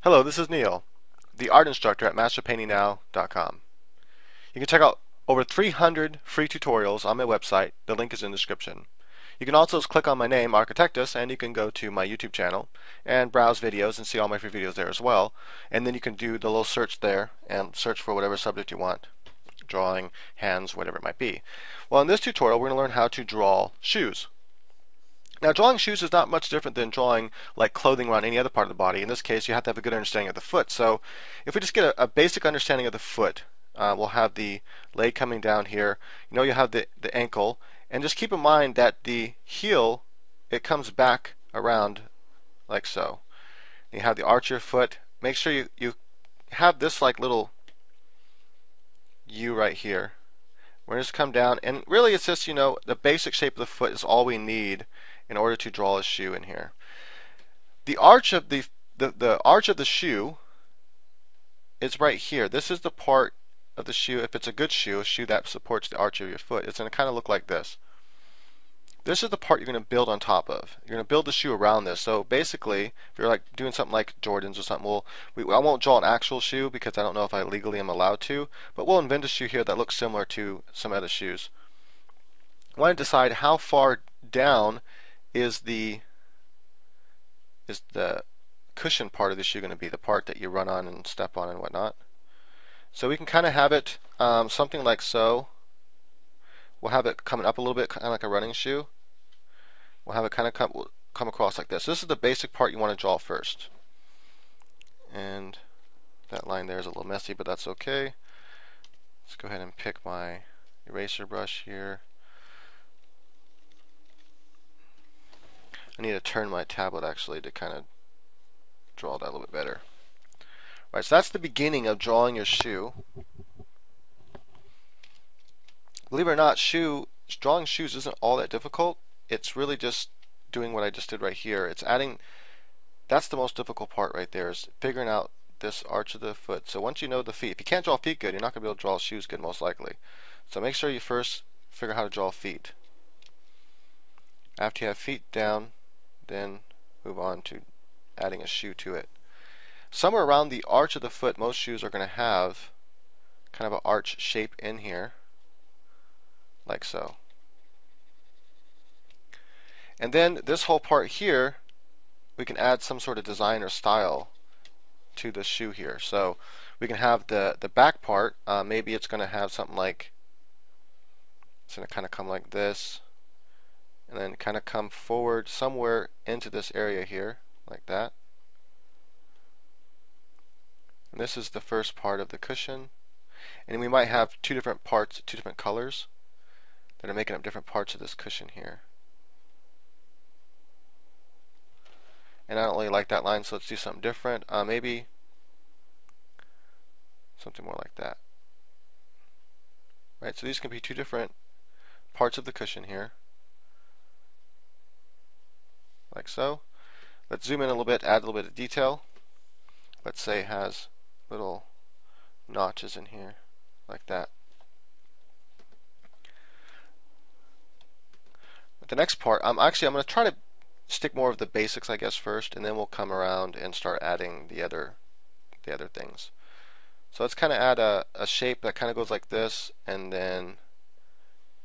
Hello, this is Neil, the art instructor at masterpaintingnow.com. You can check out over 300 free tutorials on my website. The link is in the description. You can also click on my name, Architectus, and you can go to my YouTube channel and browse videos and see all my free videos there as well. And then you can do the little search there and search for whatever subject you want. Drawing, hands, whatever it might be. Well, in this tutorial, we're going to learn how to draw shoes. Now, drawing shoes is not much different than drawing like clothing around any other part of the body. In this case, you have to have a good understanding of the foot. So if we just get a basic understanding of the foot, we'll have the leg coming down here. You'll have the ankle. And just keep in mind that the heel, it comes back around like so. You have the arch of your foot. Make sure you have this like little U right here. We're going to just come down. And really it's just, the basic shape of the foot is all we need in order to draw a shoe in here. The arch of the arch of the shoe is right here. This is the part of the shoe. If it's a good shoe, a shoe that supports the arch of your foot, it's going to kind of look like this. This is the part you're going to build on top of. You're going to build the shoe around this. So basically, if you're like doing something like Jordans or something, I won't draw an actual shoe because I don't know if I legally am allowed to, but we'll invent a shoe here that looks similar to some other shoes. I want to decide how far down is the cushion part of the shoe going to be, the part that you run on and step on and whatnot. So we can kind of have it something like so. We'll have it coming up a little bit, kind of like a running shoe. We'll have it kind of come across like this. This is the basic part you want to draw first. And that line there is a little messy, but that's okay. Let's go ahead and pick my eraser brush here. I need to turn my tablet actually to kind of draw that a little bit better. Alright, so that's the beginning of drawing your shoe. Believe it or not, drawing shoes isn't all that difficult. It's really just doing what I just did right here. It's adding, that's the most difficult part right there, is figuring out this arch of the foot. So once you know the feet, if you can't draw feet good, you're not going to be able to draw shoes good most likely. So make sure you first figure out how to draw feet. After you have feet down, then move on to adding a shoe to it. Somewhere around the arch of the foot, most shoes are going to have kind of an arch shape in here, like so. And then this whole part here, we can add some sort of design or style to the shoe here. So we can have the back part, maybe it's going to have something like, it's going to kind of come like this, and then kind of come forward somewhere into this area here, like that. And this is the first part of the cushion. And we might have two different parts, two different colors that are making up different parts of this cushion here. And I don't really like that line, so let's do something different. Maybe something more like that. Right, so these can be two different parts of the cushion here. Like so. Let's zoom in a little bit, add a little bit of detail. Let's say it has little notches in here, like that. The next part, I'm going to try to stick more of the basics, I guess, first, and then we'll come around and start adding the other things. So let's kind of add a shape that kind of goes like this, and then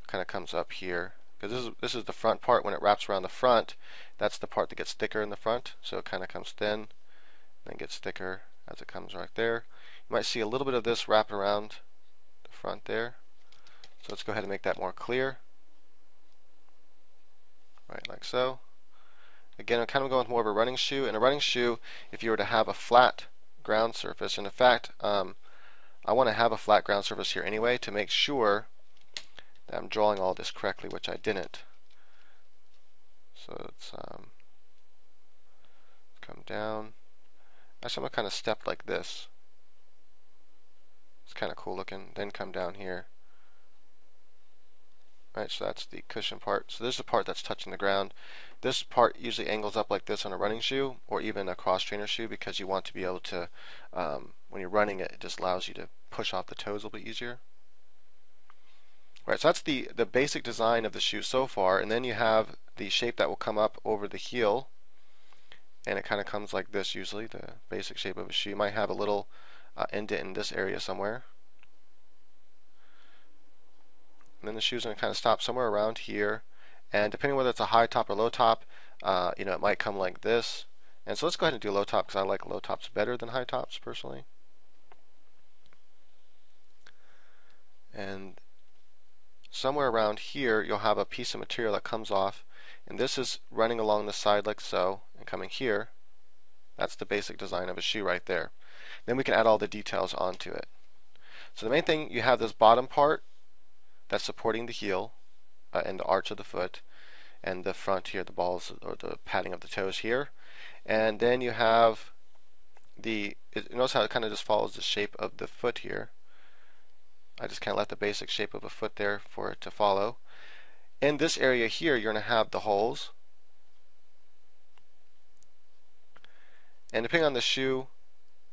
kind of comes up here. Because this is the front part. When it wraps around the front, that's the part that gets thicker in the front. So it kind of comes thin, then gets thicker as it comes right there. You might see a little bit of this wrap around the front there. So let's go ahead and make that more clear. Right, like so. Again, I'm kind of going with more of a running shoe. In a running shoe, if you were to have a flat ground surface, and in fact, I want to have a flat ground surface here anyway to make sure that I'm drawing all this correctly, which I didn't. So let's come down. Actually, I'm going to kind of step like this. It's kind of cool looking. Then come down here. Right, so that's the cushion part. So this is the part that's touching the ground. This part usually angles up like this on a running shoe or even a cross trainer shoe because you want to be able to, when you're running it, it just allows you to push off the toes a little bit easier. Right, so that's the basic design of the shoe so far, and then you have the shape that will come up over the heel, and it kind of comes like this usually, the basic shape of a shoe. You might have a little indent in this area somewhere. And then the shoe's going to kind of stop somewhere around here. And depending whether it's a high top or low top, it might come like this. And so let's go ahead and do low top because I like low tops better than high tops personally. And somewhere around here you'll have a piece of material that comes off, and this is running along the side like so and coming here. That's the basic design of a shoe right there. Then we can add all the details onto it. So the main thing, you have this bottom part that's supporting the heel and the arch of the foot, and the front here, the balls or the padding of the toes here. And then you have notice how it kind of just follows the shape of the foot here. I just kind of let the basic shape of a foot there for it to follow. In this area here, you're going to have the holes. And depending on the shoe,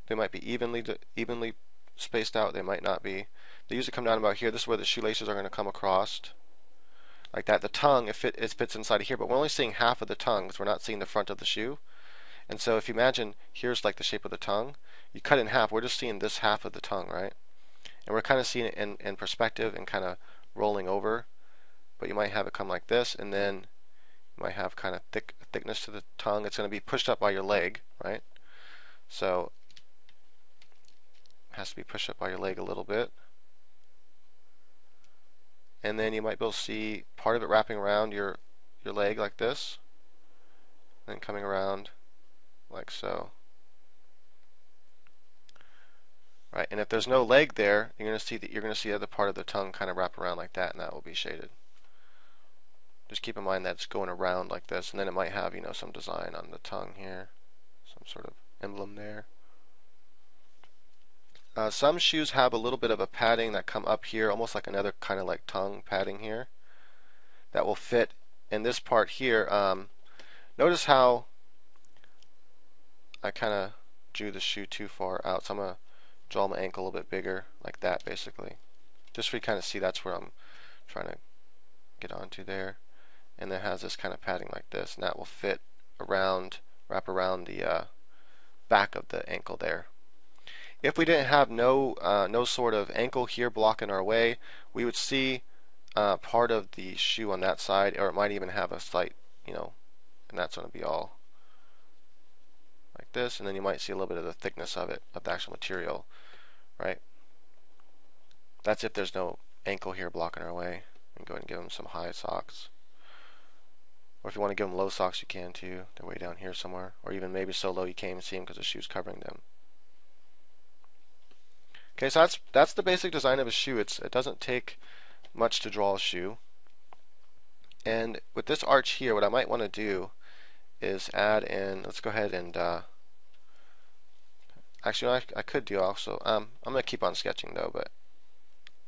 they might be evenly spaced out. They might not be. They usually come down about here. This is where the shoelaces are going to come across. Like that. The tongue, it fits inside of here, but we're only seeing half of the tongue because we're not seeing the front of the shoe. And so if you imagine, here's like the shape of the tongue. You cut it in half. We're just seeing this half of the tongue, right? And we're kind of seeing it in perspective and kind of rolling over. But you might have it come like this, and then you might have kind of thickness to the tongue. It's going to be pushed up by your leg, right? So it has to be pushed up by your leg a little bit. And then you might be able to see part of it wrapping around your leg like this, then coming around like so. Right, and if there's no leg there, you're going to see the other part of the tongue kind of wrap around like that, and that will be shaded. Just keep in mind that it's going around like this, and then it might have, some design on the tongue here, some sort of emblem there. Some shoes have a little bit of a padding that come up here, almost like another kind of like tongue padding here, that will fit in this part here. Notice how I kind of drew the shoe too far out, so I'm going to draw my ankle a little bit bigger, like that basically. Just so you kind of see that's where I'm trying to get onto there. And then it has this kind of padding like this, and that will fit around, wrap around the back of the ankle there. If we didn't have no sort of ankle here blocking our way, we would see part of the shoe on that side, or it might even have a slight, and that's going to be all like this, and then you might see a little bit of the thickness of it, of the actual material, right? That's if there's no ankle here blocking our way. And go ahead and give them some high socks. Or if you want to give them low socks, you can too. They're way down here somewhere. Or even maybe so low you can't even see them because the shoe's covering them. Okay, so that's the basic design of a shoe. It doesn't take much to draw a shoe. And with this arch here, what I might want to do is add in, let's go ahead and actually I could do also, I'm going to keep on sketching though, but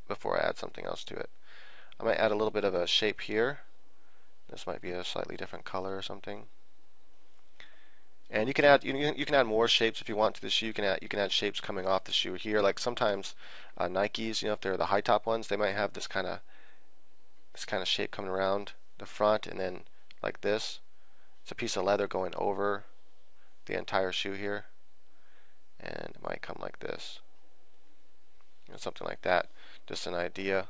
before I add something else to it. I might add a little bit of a shape here. This might be a slightly different color or something. And you can add more shapes if you want to the shoe. You can add shapes coming off the shoe here. Like sometimes Nikes, if they're the high top ones, they might have this kind of shape coming around the front, and then like this. It's a piece of leather going over the entire shoe here, and it might come like this. Something like that. Just an idea.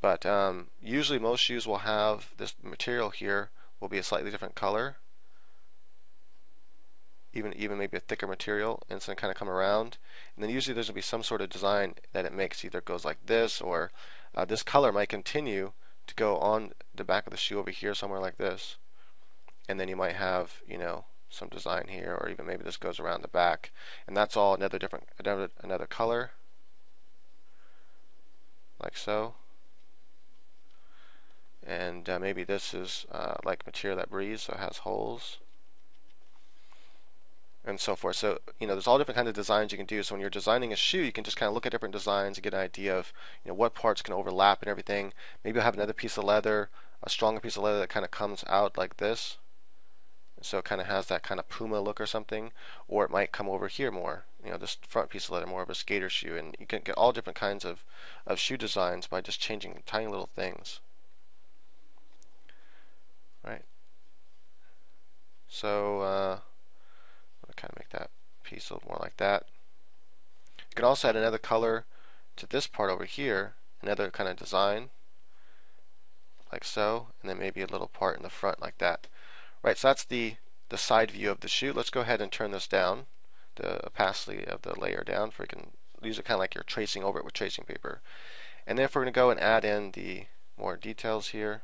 But usually most shoes will have this material here will be a slightly different color, even maybe a thicker material, and it's going to kind of come around. And then usually there's going to be some sort of design that it makes. Either it goes like this, or this color might continue to go on the back of the shoe over here somewhere like this. And then you might have, some design here, or even maybe this goes around the back. And that's all another color, like so. And maybe this is like material that breathes, so it has holes, and so forth. So there's all different kinds of designs you can do. So when you're designing a shoe, you can just kind of look at different designs and get an idea of what parts can overlap and everything. Maybe you'll have another piece of leather, a stronger piece of leather that kind of comes out like this, so it kind of has that kind of Puma look or something. Or it might come over here more, this front piece of leather, more of a skater shoe. And you can get all different kinds of shoe designs by just changing tiny little things. Right. So I'll kind of make that piece a little more like that. You can also add another color to this part over here, another kind of design, like so, and then maybe a little part in the front like that. Right, so that's the side view of the shoe. Let's go ahead and turn this down, the opacity of the layer down, for you can use it kind of like you're tracing over it with tracing paper. And then if we're going to go and add in the more details here,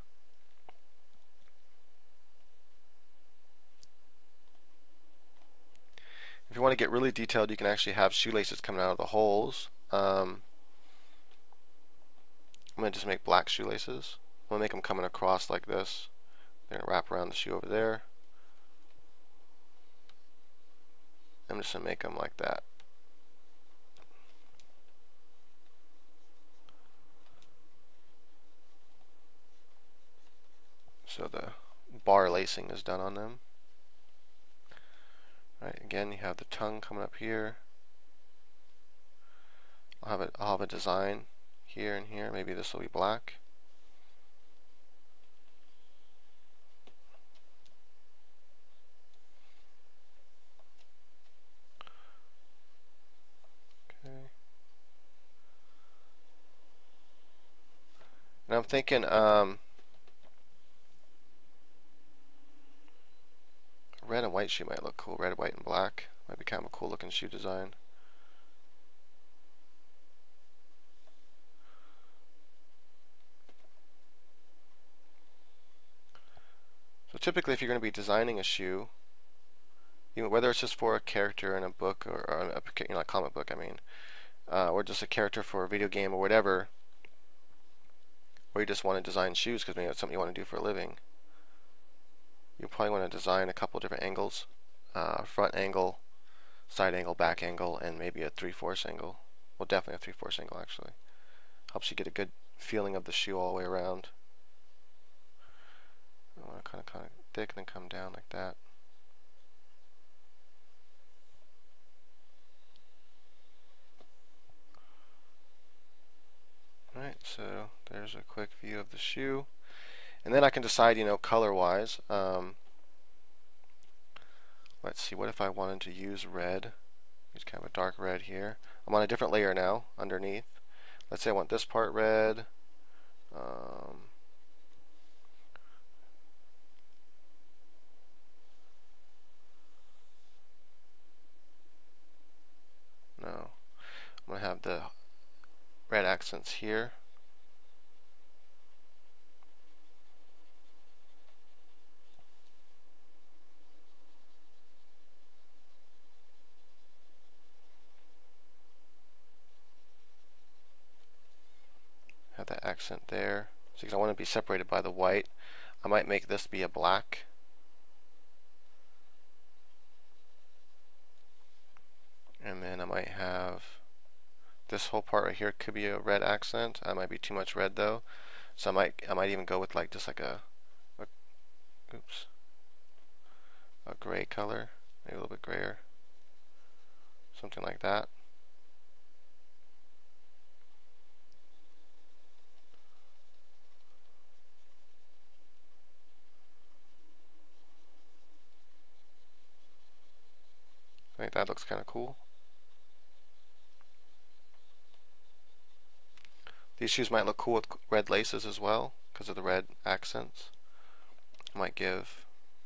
if you want to get really detailed, you can actually have shoelaces coming out of the holes. I'm going to just make black shoelaces. I'm going to make them coming across like this. They're going to wrap around the shoe over there. I'm just going to make them like that. So the bar lacing is done on them. Right, again, you have the tongue coming up here. I'll have a design here and here. Maybe this will be black. Okay. And I'm thinking red and white shoe might look cool. Red, white, and black might be kind of a cool looking shoe design. So typically, if you're going to be designing a shoe, whether it's just for a character in a book or a comic book, I mean, or just a character for a video game or whatever, or you just want to design shoes because maybe that's something you want to do for a living, you probably want to design a couple different angles, front angle, side angle, back angle, and maybe a 3/4 angle. Well, definitely a 3/4 angle actually. Helps you get a good feeling of the shoe all the way around. I want to kind of thick and then come down like that. Alright, so there's a quick view of the shoe. And then I can decide, color-wise. Let's see, what if I wanted to use red? Use kind of a dark red here. I'm on a different layer now, underneath. Let's say I want this part red. No. I'm going to have the red accents here. Have that accent there. So because I want to be separated by the white, I might make this be a black. And then I might have this whole part right here could be a red accent. I might be too much red though. So I might even go with like just like a gray color, maybe a little bit grayer. Something like that. I think that looks kind of cool. These shoes might look cool with red laces as well because of the red accents. I might give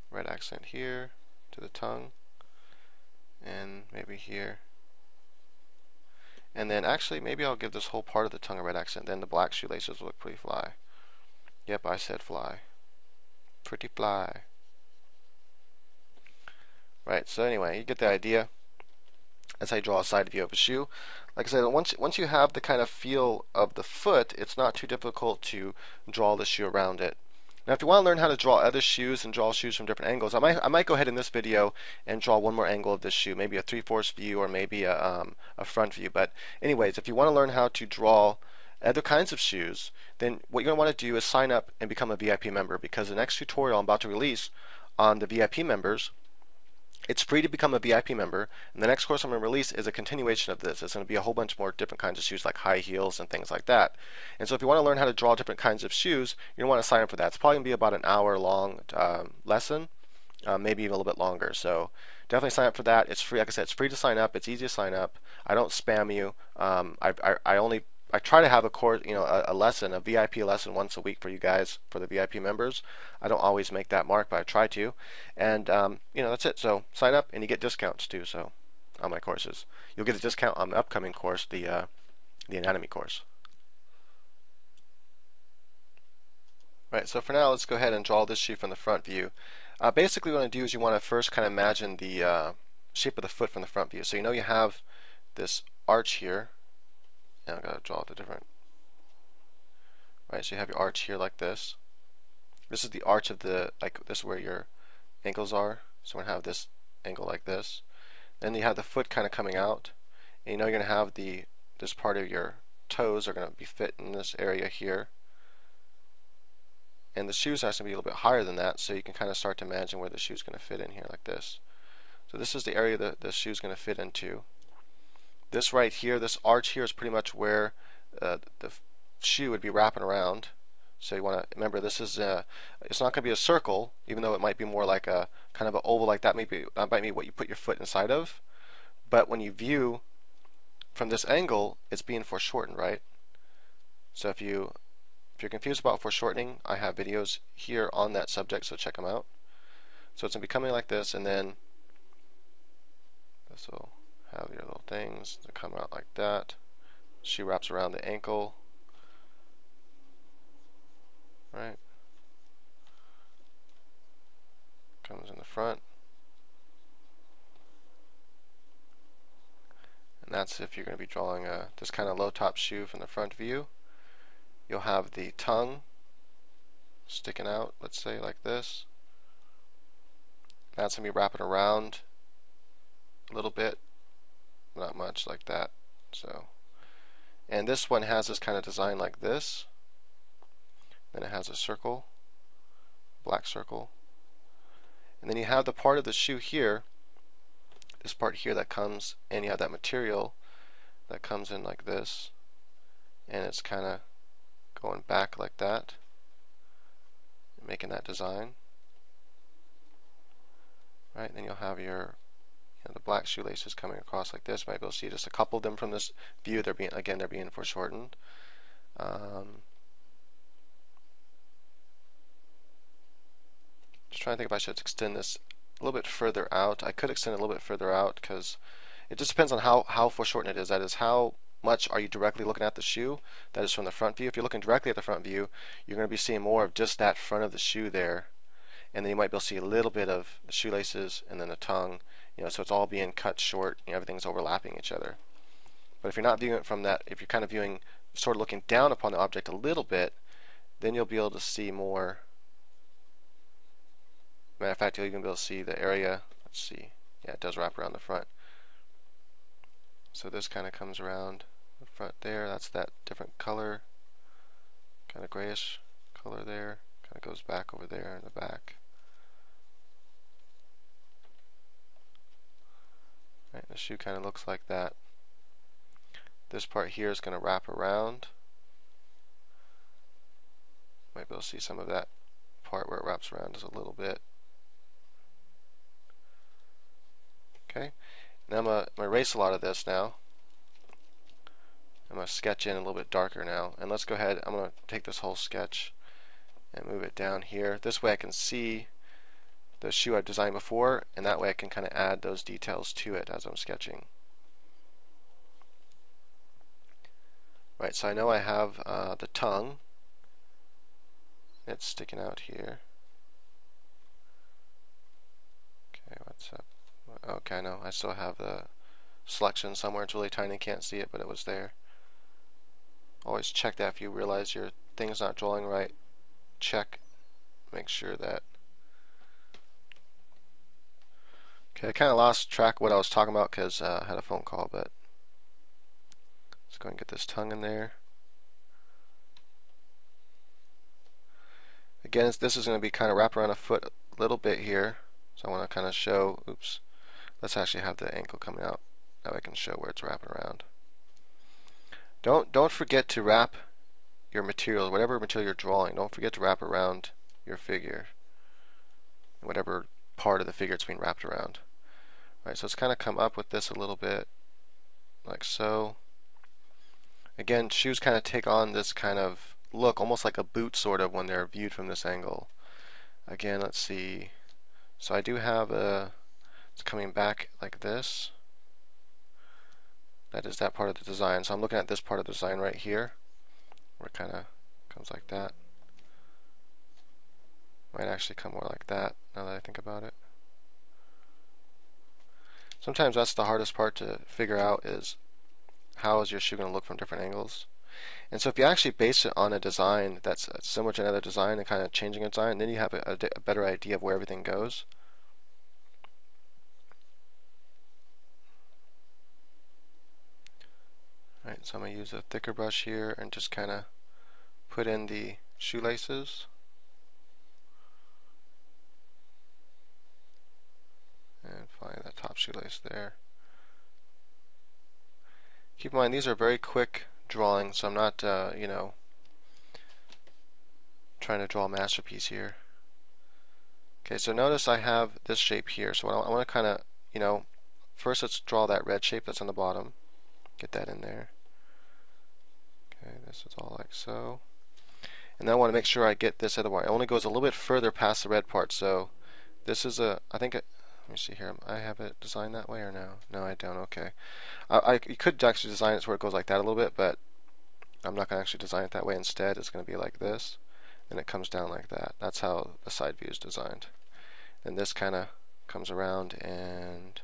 red accent here to the tongue and maybe here. And then actually maybe I'll give this whole part of the tongue a red accent. Then the black shoelaces will look pretty fly. Yep, I said fly. Pretty fly. Right, so anyway, you get the idea. That's how you draw a side view of a shoe. Like I said, once you have the kind of feel of the foot, it's not too difficult to draw the shoe around it. Now, if you want to learn how to draw other shoes and draw shoes from different angles, I might go ahead in this video and draw one more angle of this shoe, maybe a 3/4 view or maybe a front view. But anyways, if you want to learn how to draw other kinds of shoes, then what you're going to want to do is sign up and become a VIP member, because the next tutorial I'm about to release on the VIP members, it's free to become a VIP member, and the next course I'm going to release is a continuation of this. It's going to be a whole bunch more different kinds of shoes like high heels and things like that. And so if you want to learn how to draw different kinds of shoes, you're going to want to sign up for that. It's probably going to be about an hour long lesson, maybe even a little bit longer. So definitely sign up for that. It's free. Like I said, it's free to sign up. It's easy to sign up. I don't spam you. I try to have a course, a lesson, a VIP lesson once a week for you guys, for the VIP members. I don't always make that mark, but I try to. And that's it. So sign up and you get discounts too. So on my courses, you'll get a discount on the upcoming course, the anatomy course. Right, so for now, let's go ahead and draw this sheep from the front view. Basically, what you want to do is you want to first kind of imagine the shape of the foot from the front view. So you have this arch here. Now I've got to draw the different. Right, so you have your arch here like this. This is the arch of this is where your ankles are. So we're going to have this angle like this. Then you have the foot kind of coming out. And you're going to have this part of your toes are going to be fit in this area here. And the shoes has to be a little bit higher than that, so you can kind of start to imagine where the shoe's going to fit in here like this. So this is the area that the shoe's going to fit into. This right here, this arch here is pretty much where the shoe would be wrapping around. So you want to remember this is it's not going to be a circle, even though it might be more like a kind of an oval like that. That might be what you put your foot inside of. But when you view from this angle, it's being foreshortened, right? So if you're confused about foreshortening, I have videos here on that subject, so check them out. So it's going to be coming like this, and then this will have your little things that come out like that. Shoe wraps around the ankle, right? Comes in the front. And that's if you're going to be drawing this kind of low top shoe from the front view. You'll have the tongue sticking out, let's say like this. That's going to be wrapping around a little bit, not much like that. So, and this one has this kind of design like this. Then it has a circle, black circle. And then you have the part of the shoe here, this part here that comes, and you have that material that comes in like this. And it's kind of going back like that, making that design. Right, then you'll have your the black shoelaces coming across like this. You might be able to see just a couple of them from this view. They're being foreshortened. Just trying to think if I should extend this a little bit further out. I could extend it a little bit further out because it just depends on how foreshortened it is. That is, how much are you directly looking at the shoe? That is from the front view. If you're looking directly at the front view, you're going to be seeing more of just that front of the shoe there, and then you might be able to see a little bit of the shoelaces and then the tongue. So it's all being cut short. Everything's overlapping each other. But if you're not viewing it from that, if you're kind of viewing, sort of looking down upon the object a little bit, then you'll be able to see more. Matter of fact, you'll even be able to see the area. Let's see. Yeah, it does wrap around the front. So this kind of comes around the front there. That's that different color, kind of grayish color there. Kind of goes back over there in the back. Right, the shoe kind of looks like that. This part here is going to wrap around. Might be able to see some of that part where it wraps around just a little bit. Okay, now I'm going to erase a lot of this now. I'm going to sketch in a little bit darker now. And let's go ahead, I'm going to take this whole sketch and move it down here. This way I can see the shoe I've designed before, and that way I can kind of add those details to it as I'm sketching. Right, so I know I have the tongue. It's sticking out here. Okay, what's up? Okay, I know. I still have the selection somewhere. It's really tiny, can't see it, but it was there. Always check that if you realize your thing's not drawing right. Check, make sure that. Okay, I kind of lost track of what I was talking about because I had a phone call, but let's go and get this tongue in there. Again, this is going to be kind of wrapped around a foot a little bit here, so I want to kind of show, oops, let's actually have the ankle coming out. Now I can show where it's wrapping around. Don't forget to wrap your material, whatever material you're drawing, don't forget to wrap around your figure, whatever part of the figure it's being wrapped around. Right, so it's kind of come up with this a little bit, like so. Again, shoes kind of take on this kind of look, almost like a boot sort of when they're viewed from this angle. Again, let's see. So I do have it's coming back like this. That is that part of the design. So I'm looking at this part of the design right here, where it kind of comes like that. Might actually come more like that, now that I think about it. Sometimes that's the hardest part to figure out, is how is your shoe going to look from different angles. And so if you actually base it on a design that's similar to another design and kind of changing a design, then you have a better idea of where everything goes. Alright, so I'm going to use a thicker brush here and just kind of put in the shoelaces. And find that top shoelace there. Keep in mind, these are very quick drawings, so I'm not, you know, trying to draw a masterpiece here. Okay, so notice I have this shape here. So I want to kind of, you know, first let's draw that red shape that's on the bottom. Get that in there. Okay, this is all like so. And then I want to make sure I get this other one. It only goes a little bit further past the red part. So this is a, I think, let me see here. I have it designed that way or no? No, I don't. Okay. You could actually design it so where it goes like that a little bit, but I'm not going to actually design it that way. Instead, it's going to be like this, and it comes down like that. That's how the side view is designed. And this kind of comes around and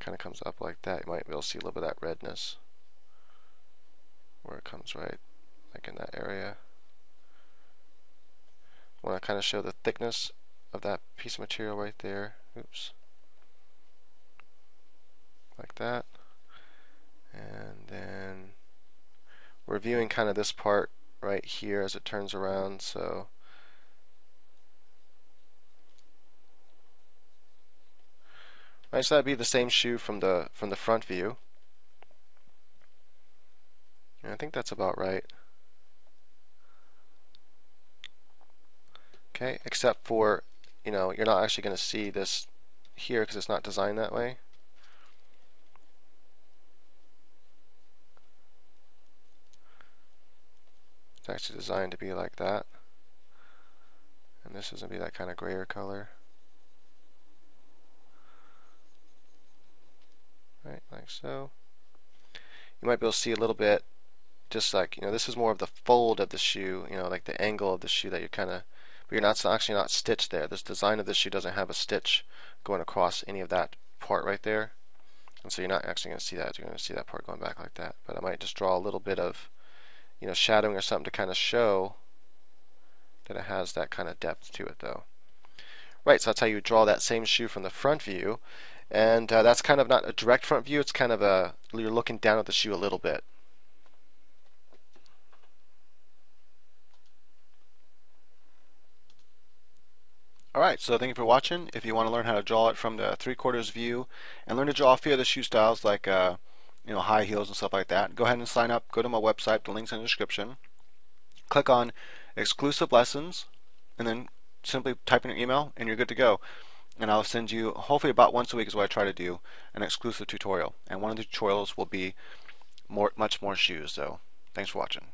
kind of comes up like that. You might be able to see a little bit of that redness where it comes right like in that area. I want to kind of show the thickness of that piece of material right there. Oops. Like that. And then we're viewing kind of this part right here as it turns around, so right, so that'd be the same shoe from the front view. And I think that's about right. Okay, except for, you know, you're not actually going to see this here because it's not designed that way. It's actually designed to be like that. And this is going to be that kind of grayer color. Right, like so. You might be able to see a little bit, just like, you know, this is more of the fold of the shoe, you know, like the angle of the shoe that you're kind of, but you're not actually not stitched there. This design of this shoe doesn't have a stitch going across any of that part right there. And so you're not actually going to see that. You're going to see that part going back like that. But I might just draw a little bit of, you know, shadowing or something to kind of show that it has that kind of depth to it, though. Right, so that's how you draw that same shoe from the front view. And that's kind of not a direct front view. It's kind of a, you're looking down at the shoe a little bit. Alright, so thank you for watching. If you want to learn how to draw it from the 3/4 view and learn to draw a few other shoe styles like you know, high heels and stuff like that, go ahead and sign up. Go to my website, the link's in the description. Click on exclusive lessons and then simply type in your email and you're good to go. And I'll send you, hopefully about once a week is what I try to do, an exclusive tutorial. And one of the tutorials will be much more shoes. So thanks for watching.